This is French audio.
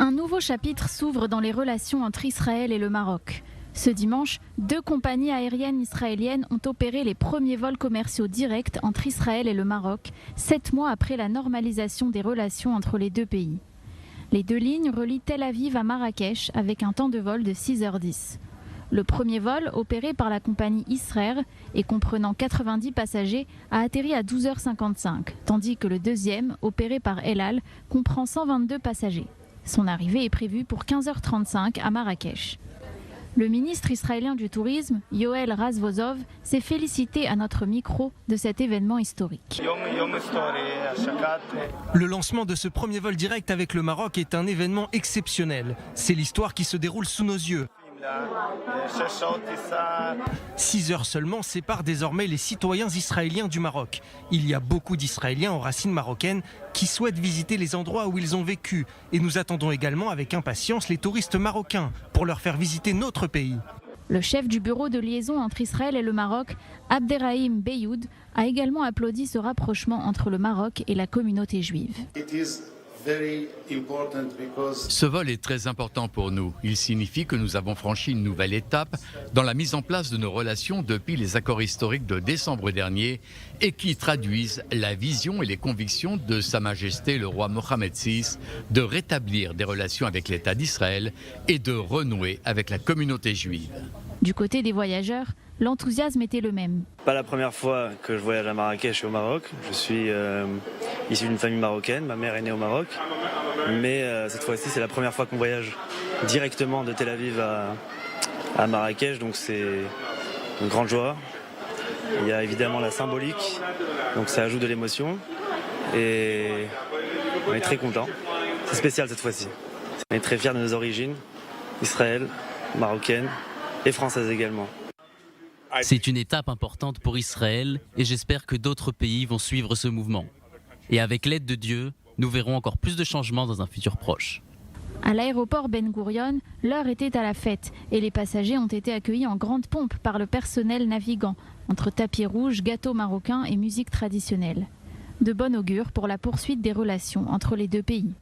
Un nouveau chapitre s'ouvre dans les relations entre Israël et le Maroc. Ce dimanche, 2 compagnies aériennes israéliennes ont opéré les premiers vols commerciaux directs entre Israël et le Maroc, 7 mois après la normalisation des relations entre les deux pays. Les 2 lignes relient Tel Aviv à Marrakech avec un temps de vol de 6h10. Le premier vol, opéré par la compagnie Israël et comprenant 90 passagers, a atterri à 12h55, tandis que le deuxième, opéré par El Al, comprend 122 passagers. Son arrivée est prévue pour 15h35 à Marrakech. Le ministre israélien du Tourisme, Yoel Razvozov, s'est félicité à notre micro de cet événement historique. Le lancement de ce premier vol direct avec le Maroc est un événement exceptionnel. C'est l'histoire qui se déroule sous nos yeux. 6 heures seulement séparent désormais les citoyens israéliens du Maroc. Il y a beaucoup d'Israéliens aux racines marocaines qui souhaitent visiter les endroits où ils ont vécu. Et nous attendons également avec impatience les touristes marocains pour leur faire visiter notre pays. Le chef du bureau de liaison entre Israël et le Maroc, Abderrahim Beyoud, a également applaudi ce rapprochement entre le Maroc et la communauté juive. Ce vol est très important pour nous. Il signifie que nous avons franchi une nouvelle étape dans la mise en place de nos relations depuis les accords historiques de décembre dernier et qui traduisent la vision et les convictions de Sa Majesté le roi Mohammed VI de rétablir des relations avec l'État d'Israël et de renouer avec la communauté juive. Du côté des voyageurs, l'enthousiasme était le même. Pas la première fois que je voyage à Marrakech et au Maroc. Je suis issu d'une famille marocaine, ma mère est née au Maroc. Mais cette fois-ci, c'est la première fois qu'on voyage directement de Tel Aviv à Marrakech, donc c'est une grande joie. Il y a évidemment la symbolique, donc ça ajoute de l'émotion. Et on est très contents. C'est spécial cette fois-ci. On est très fiers de nos origines, Israël, marocaine et française également. C'est une étape importante pour Israël et j'espère que d'autres pays vont suivre ce mouvement. Et avec l'aide de Dieu, nous verrons encore plus de changements dans un futur proche. À l'aéroport Ben Gurion, l'heure était à la fête et les passagers ont été accueillis en grande pompe par le personnel navigant, entre tapis rouges, gâteaux marocains et musique traditionnelle. De bon augure pour la poursuite des relations entre les deux pays.